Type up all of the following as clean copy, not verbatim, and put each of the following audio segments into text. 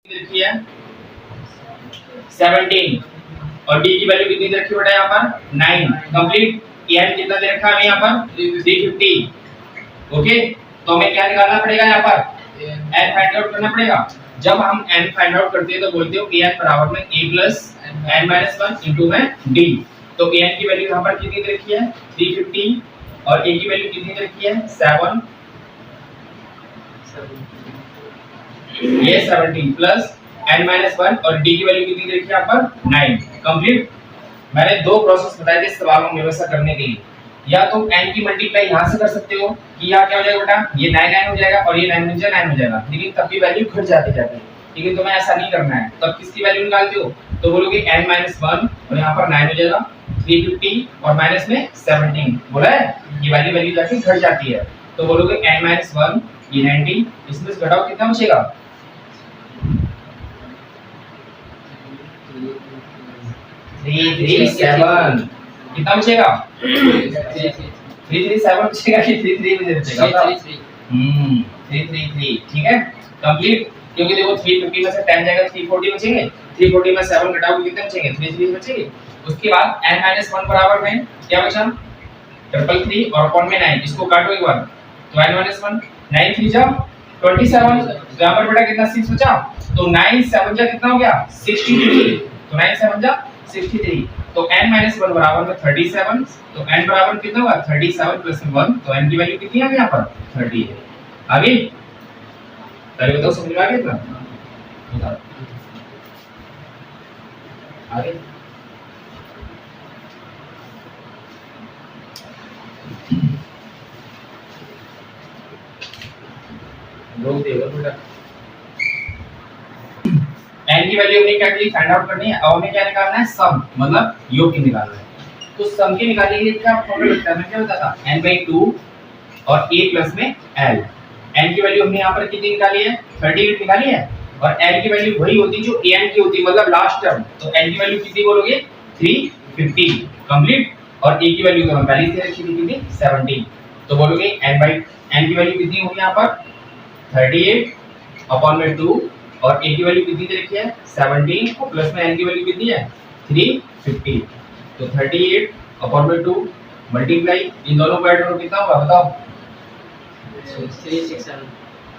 रखी है 17 और डी की वैल्यू कितनी दे रखी है बेटा यहाँ पर 9 कंप्लीट। एन कितना दे रखा है यहाँ पर 350। ओके, तो हमें क्या निकालना पड़ेगा यहाँ पर एन फाइंड आउट करना पड़ेगा। जब हम एन फाइंड आउट करते हैं तो बोलते हो एन बराबर में a plus n minus 1 into में d। तो एन की वैल्यू यहाँ पर कितनी दे रखी है 350 और a की वैल्यू कितनी दे रखी है 7 ये 17 प्लस n माइनस 1 और d की वैल्यू कितनी दे रखी है यहाँ पर 9 कंप्लीट। मैंने दो प्रोसेस बताए थे इस सवाल में व्यवस्था करने के लिए। या तो n की मल्टीप्लाई यहाँ से कर सकते हो कि यहाँ क्या हो जाएगा बेटा ये 9 9 हो जाएगा और ये 9 9 हो जाएगा, लेकिन तब भी वैल्यू घट जाती जाती है। लेकिन तुम्हें ऐसा नहीं करना है। तब किसकी वैल्यू निकालते हो तो बोलोगे n माइनस 1 और यहाँ पर 9 हो जाएगा 350 और माइनस में 17 बोला है ये वाली वैल्यू जाके घट जाती है। तो बोलोगे n माइनस 1 ये 90 इसमें से घटाओ कितना बचेगा 337 कितना बचेगा 337 बचेगा कि 33 में बचेगा 333 ठीक है कंप्लीट। क्योंकि देखो 350 में से 10 जाएगा 340 बचेंगे, 340 में 7 घटाओगे कितने बचेंगे 33 बचेंगे। उसके बाद n-1 बराबर में क्या बचा 333 और अपॉन में 9 इसको काटो एक बार तो n-1 9 3 जा 27 तो यहां पर बेटा कितना 6 बचा तो 9 7 जा कितना हो गया 63 तो 9 7 जा 63 तो n-1 बराबर में 37 तो n बराबर कितना होगा 37 प्लस 1 तो n की वैल्यू कितनी आ गई यहां पर 30 है। आगे पहले बताओ समझ में आ गया इतना बताओ आगे लोग देखो बेटा n की वैल्यू हमने क्या की फाइंड आउट करनी है। अब हमें क्या निकालना है सम मतलब योग की निकालना है। तो सम की निकालने के लिए क्या फॉर्मूला लगता है मैं क्या बताता n/2 और a प्लस में l। n की वैल्यू हमने यहां पर कितनी निकाली है 38 निकाली है और l की वैल्यू वही होती जो an की होती मतलब लास्ट टर्म। तो l की वैल्यू कितनी बोलोगे 350 कंप्लीट और a की वैल्यू तो हम पहले से रखी थी कितनी 17 तो बोलोगे n की वैल्यू कितनी होगी यहां पर 38 अपॉन में 2 और a की वैल्यू कितनी दे रखी है 17 और प्लस में n की वैल्यू कितनी है 350 तो 38 अपॉन में 2 मल्टीप्लाई इन दोनों को ऐड करो कितना होगा बताओ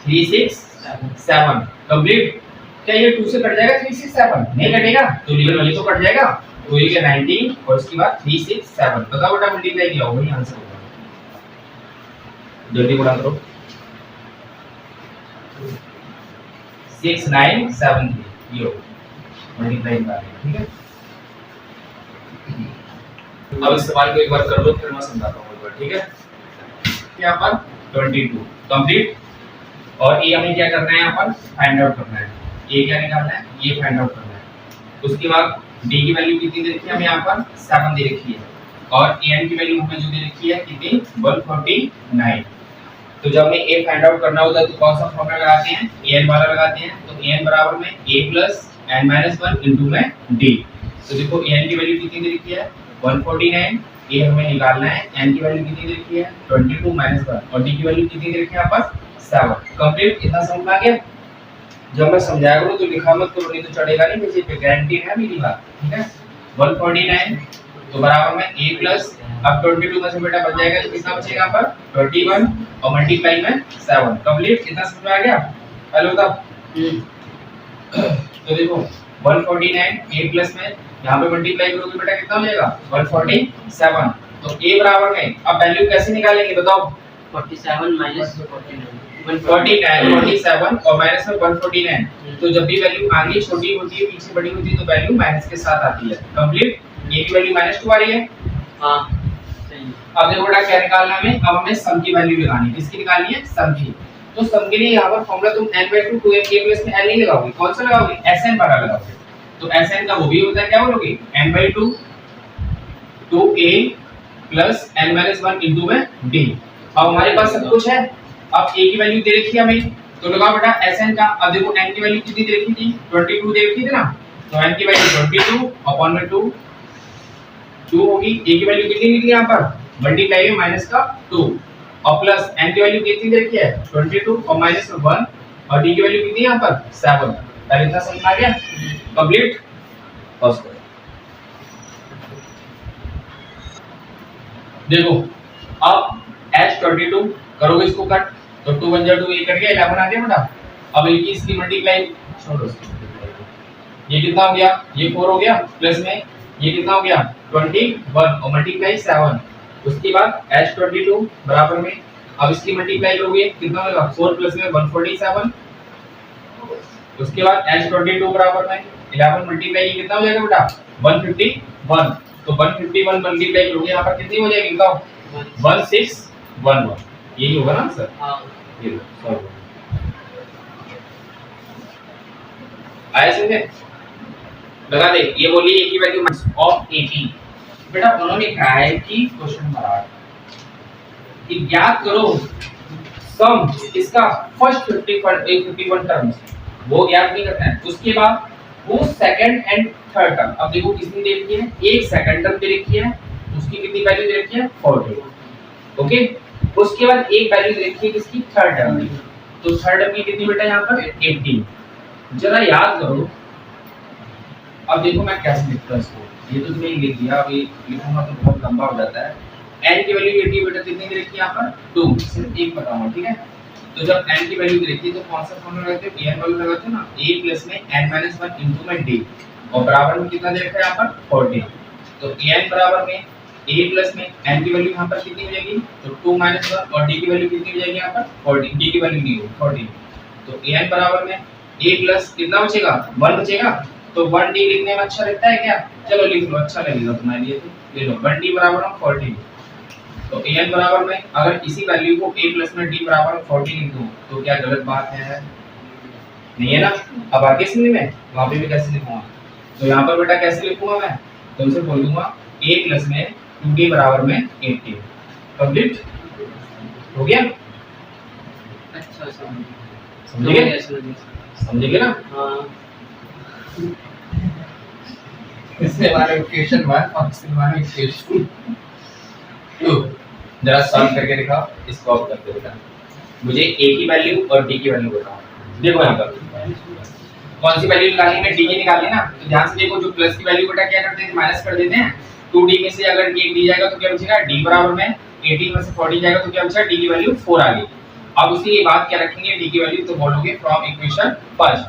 367 कंप्लीट। क्या ये 2 से कट जाएगा 367 नहीं कटेगा तो ये तो कट जाएगा तो ये 19 और उसके बाद 367 बताओ बेटा मल्टीप्लाई किया वही आंसर होगा। जल्दी गुणा करो 6973 ये मल्टीप्लाई कर ठीक है। अब इस सवाल को एक बार कर लो फिर मैं समझाता हूं एक बार ठीक है। यहाँ पर 22 कंप्लीट और ये हमें क्या करना है यहाँ पर फाइंड आउट करना है। ये क्या निकालना है ये फाइंड आउट करना है। उसके बाद d की वैल्यू कितनी दे रखी है हमें यहाँ पर 7 दे रखी है और an की वैल्यू हमें जो दे रखी है कितनी 149। तो जब हमें a फाइंड आउट करना होता है तो कौन सा फॉर्मूला लगाते हैं an वाला लगाते हैं। तो an बराबर में a प्लस n-1 इनटू में d। तो देखो an की वैल्यू कितनी दे रखी है 149 ये हमें निकालना है। n की वैल्यू कितनी दे रखी है 22 माइनस 1 और d की वैल्यू कितनी दे रखी है यहाँ पर 7 कंप्लीट। इतना समझ में आ गया। जब मैं समझाया करूँ तो लिखा मत करो नहीं तो चढ़ेगा नहीं मुझे पे गारंटी है मेरी बात ठीक है। 149 तो बराबर में a प्लस अब 22 में से बेटा बच जाएगा तो कितना बचेगा यहाँ पर 21 और मल्टीप्लाई में 7 कंप्लीट। कितना समझ में आ गया पहले बताओ। तो देखो 149 a प्लस में यहाँ पे मल्टीप्लाई करोगे बेटा कितना हो जाएगा 147 तो a बराबर में अब वैल्यू कैसे निकालेंगे बताओ 47 माइनस 47 और माइनस में 149 तो जब भी वैल्यू आगे छोटी होती है पीछे बड़ी होती है तो वैल्यू माइनस के साथ आती है कंप्लीट। a की वैल्यू -2 आ रही है हां सही। अब देखो बेटा क्या निकालना है हमें। अब हमें सम की वैल्यू लगानी है। किसकी निकालनी है सम की। तो सम के लिए यहाँ पर फॉर्मूला तुम n/2 2a प्लस में l नहीं लगाओगे कौन सा लगाओगे sn वाला लगाओगे। तो sn का वो भी होता है क्या बोलोगे n/2 2a plus n-1 into में d। अब हमारे पास सब कुछ है। अब a की वैल्यू दे रखी है हमें तो लगाओ बेटा sn का। अब देखो n की वैल्यू कितनी दे रखी थी 22 दे रखी थी ना तो n की वैल्यू 22 अपॉन में 2 होगी। a की वैल्यू कितनी निकली यहाँ पर मल्टीप्लाई में माइनस का 2 और प्लस n की वैल्यू कितनी दे रखी है 22 और माइनस 1 और d की वैल्यू कितनी है यहाँ पर 7 पहले इतना समझ में आ गया? कंप्लीट। बस देखो अब H22 करोगे इसको कट तो 2 1 2 ये कट गया 11 आ गया बेटा। अब इनकी इसकी मल्टीप्लाई छोड़ो, ये कितना हो गया? ये 4 हो गया प्लस में ये कितना हो गया? 21 और मल्टीप्लाई 7। उसके बाद H22 बराबर में अब इसकी मल्टीप्लाई करोगे कितना होगा? 4 प्लस में 147। उसके बाद H22 बराबर में 11 मल्टीप्लाई ये कितना हो जाएगा बेटा? 151। तो 151 मल्टीप्लाई करोगे यहाँ पर कितनी हो जाएगी बताओ? 1611। यही होगा ना सर? हाँ। ये लो सॉल्व आया समझे? लगा दे। ये बोली ए की वैल्यू ऑफ 80 बेटा उन्होंने कहा है कि क्वेश्चन नंबर 8 कि ज्ञात करो सम इसका फर्स्ट 51 टर्म्स वो ज्ञात नहीं करना है। उसके बाद वो सेकंड एंड थर्ड टर्म। अब देखो कितनी दे रखी है? एक सेकंड टर्म दे रखी है, उसकी कितनी वैल्यू दे रखी है? 40। ओके, उसके बाद एक वैल्यू दे रखी है किसकी? थर्ड टर्म की। तो थर्ड टर्म की कितनी बेटा यहाँ पर? 18। जरा याद करो। अब देखो मैं कैसे लिखता हूं इसको। ये तो तुमने लिख दिया, अभी लिखूंगा तो बहुत लंबा हो जाता है। n की वैल्यू 80 बेटा कितनी दे रखी है यहाँ पर? 2। सिर्फ एक बताऊंगा, ठीक है? तो जब n की वैल्यू दे रखी है तो कौन सा फॉर्मूला लगाते हैं? n वैल्यू लगाते हैं ना, a प्लस में n माइनस 1 इनटू में d और बराबर में कितना दे रखा है यहाँ पर? 40। तो n बराबर में a प्लस में n की वैल्यू यहाँ पर कितनी हो जाएगी? तो 2 माइनस 1 और d की वैल्यू कितनी हो जाएगी यहाँ पर? 40। d की वैल्यू नहीं होगी 40। तो n बराबर में a प्लस कितना बचेगा? 1 बचेगा। तो 1d लिखने में अच्छा लगता है क्या? चलो लिख लो, अच्छा लगेगा तुम्हारे लिए। तो ले लो 1d बराबर में 40। तो an बराबर में अगर इसी वैल्यू को a प्लस में d बराबर में 40 लिख दूं तो क्या गलत बात है? नहीं है ना? अब आगे समझ में वहां पे भी कैसे लिखूंगा? तो यहाँ पर बेटा कैसे लिखूंगा मैं? तुमसे बोल दूंगा a प्लस में 2d बराबर में 80। कंप्लीट हो गया? अच्छा समझे ना? हाँ। इससे हमारे इक्वेशन 1 और इससे हमारे इक्वेशन 2 जरा सॉल्व करके दिखाओ। इसको आप करके बेटा मुझे a की वैल्यू और d की वैल्यू बताओ। देखो यहाँ पर कौन सी वैल्यू निकालनी है? d की निकालनी ना। तो ध्यान से देखो, जो प्लस की वैल्यू बेटा क्या करते हैं? माइनस कर देते हैं। 2d में से अगर d दी जाएगा तो क्या बचेगा? d बराबर में 80 में से 40 जाएगा तो क्या बचेगा? d की वैल्यू 4 आ गई। अब उसी ये बात क्या रखेंगे d की वैल्यू? तो बोलोगे फ्रॉम इक्वेशन फर्स्ट,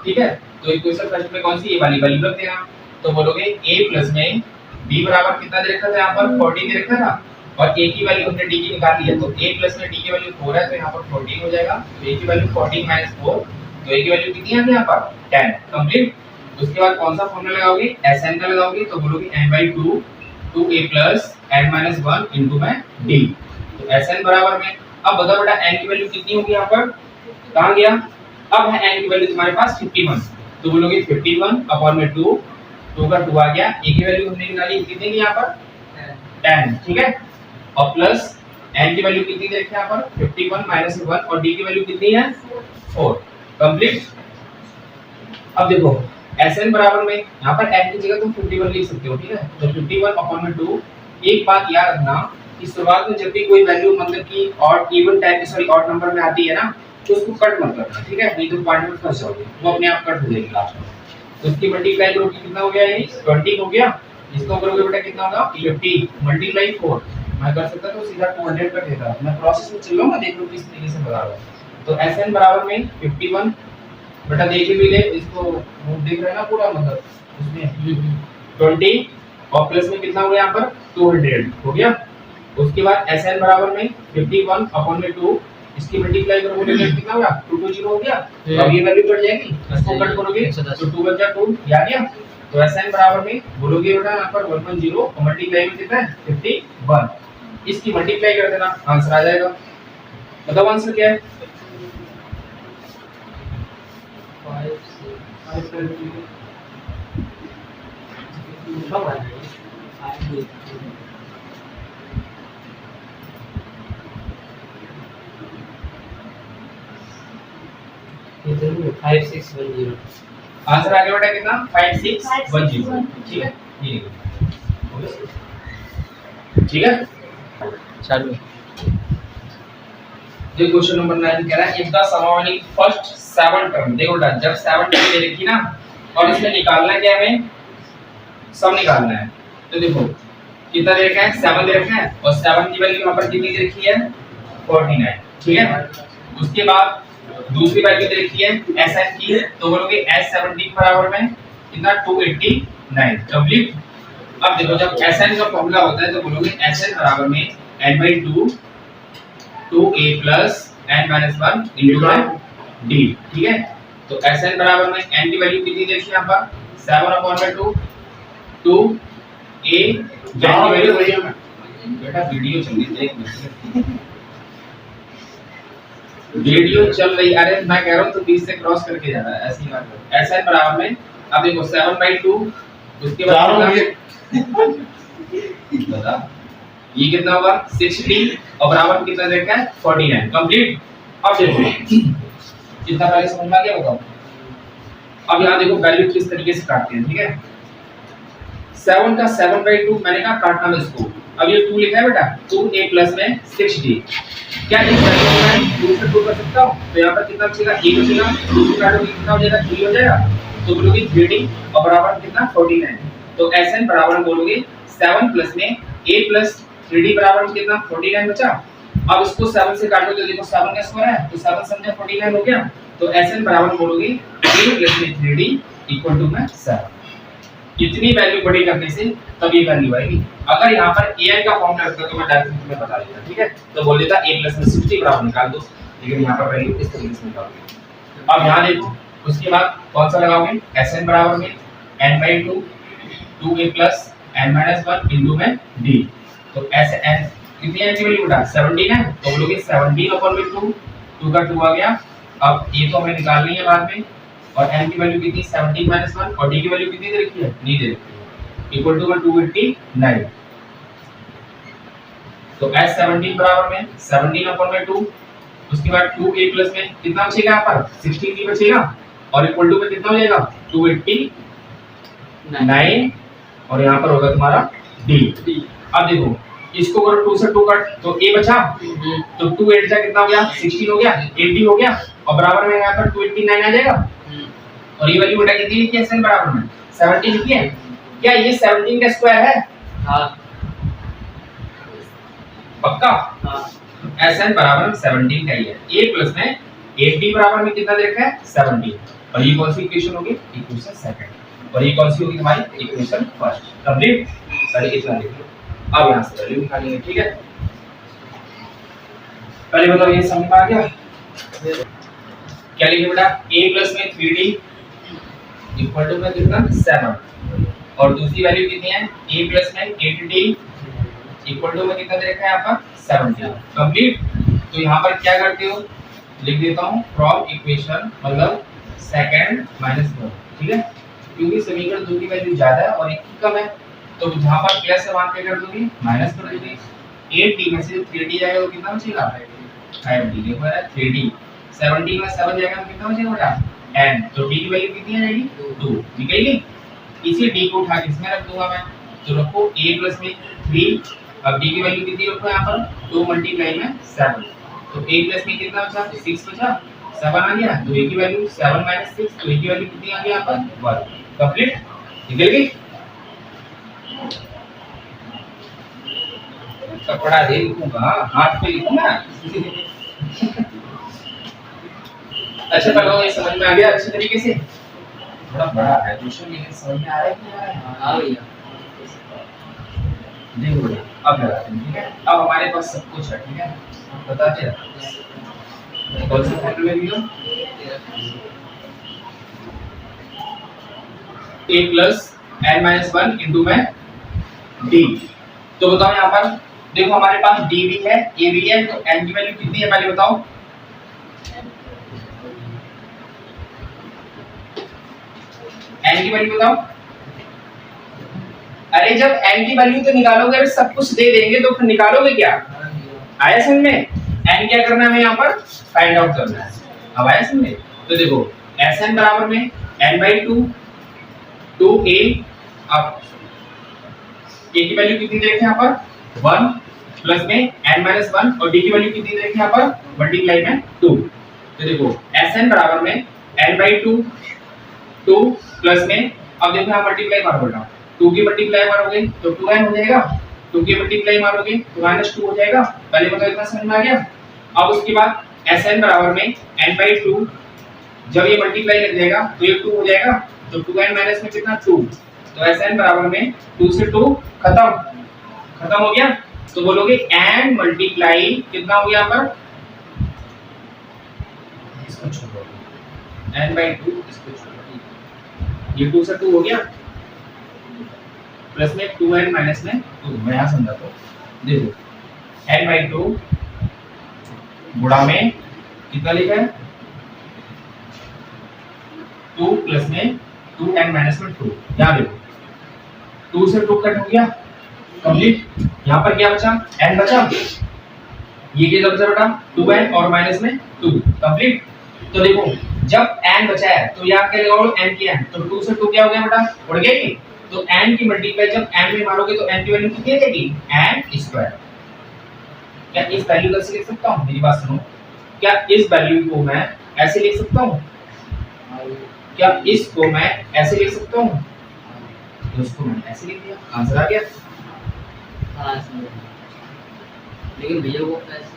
ठीक है? तो इक्वेशन फर्स्ट में कौन सी ये वाली वैल्यू रख देना। तो बोलोगे a प्लस में b बराबर कितना दे रखा था यहाँ पर? 40 दे रखा था और a की वैल्यू हमने d की निकाल ली है। तो a प्लस में d की वैल्यू 4 है तो यहाँ पर 14 हो जाएगा। तो a की वैल्यू 14 माइनस 4 तो a की वैल्यू कितनी आ गई यहाँ पर? 10। कंप्लीट। उसके बाद कौन सा फॉर्मूला लगाओगे? Sn का लगाओगे। तो बोलोगे n/2 2a plus n minus 1 into में d। तो Sn बराबर में अब बताओ बेटा n की वैल्यू कितनी होगी यहाँ पर? कहाँ गया? अब है n की वैल्यू तुम्हारे पास 51। तो बोलोगे 51 अपॉन में 2 का 2 आ गया। a की वैल्यू हमने निकाली कितनी की यहाँ पर? 10, ठीक है? और प्लस n की वैल्यू कितनी दे रखी है यहाँ पर? 51 माइनस 1 और d की वैल्यू कितनी है? 4। कंप्लीट। अब देखो Sn बराबर में यहाँ पर n की जगह तुम 51 लिख सकते हो, ठीक है? तो 51 अपॉन में 2। एक बात याद रखना कि शुरुआत में जब भी कोई वैल्यू मतलब कि odd even type sorry odd number में आती है ना तो उसको कट मत करना, ठीक है? नहीं तो पॉइंट में फंस जाओगे, वो अपने आप कट हो जाएगी लास्ट में। तो इसकी मल्टीप्लाई करोगे कितना हो गया? ये 20 हो गया। इसको करोगे बेटा कितना होगा? 50 मल्टीप्लाई 4। मैं कर सकता तो सीधा 200 कर देता। मैं प्रोसेस में चल रहा हूं ना, देख लो किस तरीके से बता रहा हूं। तो Sn बराबर में 51 बेटा देख भी ले इसको, वो देख रहे हैं ना पूरा मतलब उसमें 20 और प्लस में कितना हो गया यहाँ पर? 200 हो गया। उसके बाद Sn बराबर में 51 अपॉन में 2 इसकी मल्टीप्लाई करोगे तो कितना होगा? 220 हो गया। अब ये वैल्यू कट जाएगी, इसको कट करोगे तो 2 बचा 2 ये आ गया। तो Sn बराबर में बोलोगे बेटा यहाँ पर 110 और मल्टीप्लाई में कितना है? 51। इसकी मल्टीप्लाई कर देना, आंसर आ जाएगा। बताओ आंसर क्या है? 5610। आंसर आ गया बेटा कितना? 5610, ठीक है? ये ठीक है? चालू। जो क्वेश्चन नंबर 9 कह रहा है if the sum of any first 7 term, देखो बेटा जब 7 टर्म दे रखी ना और इसमें निकालना क्या है, हमें सम निकालना है। तो देखो कितना दे रखा है, 7 दे रखा है और 7 की वैल्यू यहां पर कितनी दे रखी है, 49, ठीक है। उसके बाद दूसरी वैल्यू दे रखी है Sn की, तो बोलोगे S17 बराबर में कितना 289 कंप्लीट। अब देखो जब Sn का फॉर्मूला होता है तो बोलोगे Sn बराबर में n/2 2a plus n minus 1 into d, ठीक है। तो Sn बराबर में n की वैल्यू कितनी देखिए यहां पर 7/2 2a n की वैल्यू बेटा वीडियो चल रही है, एक मिनट वीडियो चल रही, अरे मैं कह रहा हूं तो 20 से क्रॉस करके जा रहा है, ऐसी बात है। Sn बराबर में अब देखो 7/2 उसके बाद बता ये कितना होगा 60 और बराबर कितना देखा है 49 कंप्लीट। अब देखो कितना पहले समझ में आ गया बताओ। अब यहां देखो वैल्यू किस तरीके से काटते हैं, ठीक है। 7 का 7/2 मैंने कहा काटना है इसको। अब ये 2 लिखा है बेटा 2a प्लस में 60 क्या लिख सकता हूं मैं 2 से 2 कर सकता हूं, तो यहां पर कितना बचेगा 1 बचेगा, 2 से काटोगे कितना हो जाएगा 3 हो जाएगा, तो बोलोगे 3d और बराबर कितना 49। तो Sn बराबर बोलोगे 7 प्लस में a प्लस 3d बराबर कितना 49 बचा। अब इसको 7 से काटो तो देखो 7 का स्क्वायर है तो 7 समझे 49 हो गया। तो Sn बराबर बोलोगे a प्लस में 3d इक्वल टू में 7। इतनी वैल्यू बड़ी करने से तब ये वैल्यू आएगी। अगर यहाँ पर an का फॉर्म रखता तो मैं डायरेक्ट तुम्हें बता देता, ठीक है। तो बोल देता a प्लस में 60 बराबर निकाल दो, लेकिन यहाँ पर वैल्यू इस तरीके से निकालोगे। अब यहाँ देखो उसके बाद कौन सा लगाओगे Sn बराबर में n/2 2a plus n minus 1 into में d। तो Sn कितनी है की वैल्यू बेटा 17 है, तो बोलोगे 17/2 2 का 2 आ गया। अब ये तो हमें निकालनी है बाद में, और n की वैल्यू कितनी 17 minus 1 और d की वैल्यू कितनी दे रखी है नहीं दे रखी है, इक्वल टू 289। तो S17 बराबर में 17/2 उसके बाद 2a प्लस में कितना बचेगा यहाँ पर 16 बचेगा और इक्वल टू में कितना हो जाएगा 289 और यहाँ पर होगा तुम्हारा d। अब देखो इसको करो 2 से 2 कट तो a बचा, तो 2 8 जा कितना हो गया 16 हो गया 80 हो गया और बराबर में यहाँ पर 289 आ जाएगा। और ये वाली बेटा कितनी लिखी है Sn बराबर में 17 लिखी है, क्या ये 17 का स्क्वायर है? हां पक्का हां। Sn बराबर में 17 का ही है। a प्लस में 80 बराबर में कितना दे रखा है 17 और ये कौन सी इक्वेशन होगी इक्वेशन सेकंड और ये कौन सी होगी तुम्हारी इक्वेशन फर्स्ट कंप्लीट। चलिए इतना लिख लो। अब यहां से वैल्यू निकालेंगे, ठीक है। पहले बताओ ये समझ में आ गया क्या लिखे बेटा a प्लस में 3d इक्वल टू में कितना 7 और दूसरी वैल्यू कितनी है a प्लस में 8d इक्वल टू में कितना दे रखा है यहाँ पर 70 कंप्लीट। तो यहाँ पर क्या करते हो लिख देता हूँ फ्रॉम इक्वेशन मतलब सेकंड माइनस 1, ठीक है, क्योंकि समीकरण 2 की वैल्यू ज्यादा है और 1 की कम है, तो जहाँ पर प्लस है वहाँ पे कर दोगे माइनस कर दोगे। 8d में से 3d जाएगा तो कितना बचेगा 5d। देखो यार 3d 17 में 7 जाएगा तो कितना बचेगा बेटा 10, तो d की वैल्यू कितनी आ जाएगी 2 निकलेगी। इसी d को उठा के इसमें रख दूंगा मैं, तो रखो a प्लस में 3 अब d की वैल्यू कितनी रखो यहाँ पर 2 मल्टीप्लाई में 7, तो a प्लस में कितना बचा 6 बचा 7 आ गया, तो a की वैल्यू 7 माइनस 6 तो a की वैल्यू कितनी आ गई यहाँ पर 1 कंप्लीट निकल गई। कपड़ा दे लिखूंगा हाथ पे लिखूंगा। अच्छा बताओ ये समझ में आ गया अच्छे तरीके से? थोड़ा बड़ा है क्वेश्चन लेकिन समझ में आ रहा है कि नहीं आ रहा है? हां भैया देखो अब लगाते हैं, ठीक है। अब हमारे पास सब कुछ है, ठीक है, बताते हैं कौन से फॉर्मूले में लियो a plus n minus 1 into में d। तो बताओ यहाँ पर देखो हमारे पास d भी है a भी है, तो n की वैल्यू कितनी है पहले बताओ n की वैल्यू बताओ। अरे जब n की वैल्यू तो निकालोगे अरे सब कुछ दे देंगे तो फिर निकालोगे क्या, आया समझ में। n क्या करना है हमें यहाँ पर फाइंड आउट करना है, अब आया समझ में। तो देखो Sn बराबर में n/2 2a, अब a की वैल्यू कितनी दे रखी है यहाँ पर 1 प्लस में n-1 और d की वैल्यू कितनी देखी यहाँ पर मल्टीप्लाई में 2। तो देखो Sn बराबर में n/2 2 प्लस में अब देखो यहाँ मल्टीप्लाई मारो बेटा 2 की मल्टीप्लाई मारोगे तो 2n हो जाएगा 2 की मल्टीप्लाई मारोगे तो -2 हो जाएगा। पहले मतलब इतना समझ में आ गया। अब उसके बाद Sn बराबर में n/2 जब ये मल्टीप्लाई लग जाएगा तो ये 2 हो जाएगा तो 2n माइनस में कितना 2 तो Sn बराबर में 2 से 2 खत्म हो गया। तो बोलोगे n मल्टीप्लाई कितना हो गया यहाँ पर इसको छोड़ो n/2 इसको छोड़ो ये 2 से 2 हो गया प्लस में 2n माइनस में 2 मैं यहाँ समझाता हूँ। देखो n/2 गुणा में कितना लिखा है 2 प्लस में 2n माइनस में 2 यहाँ देखो 2 से 2 कट हो गया कंप्लीट। यहाँ पर क्या बचा n बचा ये क्या बचा बेटा 2n और माइनस में 2 कंप्लीट। तो देखो जब n बचा है तो यहाँ क्या लगाओ n की n तो 2 से 2 क्या हो गया बेटा उड़ गया ये तो n की मल्टीप्लाई जब n में मारोगे तो n की वैल्यू कितनी आएगी n स्क्वायर। क्या इस वैल्यू को ऐसे लिख सकता हूँ मेरी बात सुनो क्या इस वैल्यू को मैं ऐसे लिख सकता हूँ क्या इसको मैं ऐसे लिख सकता हूँ तो इसको मैंने ऐसे लिख दिया आंसर आ गया। हाँ समझ। लेकिन भैया वो कैसे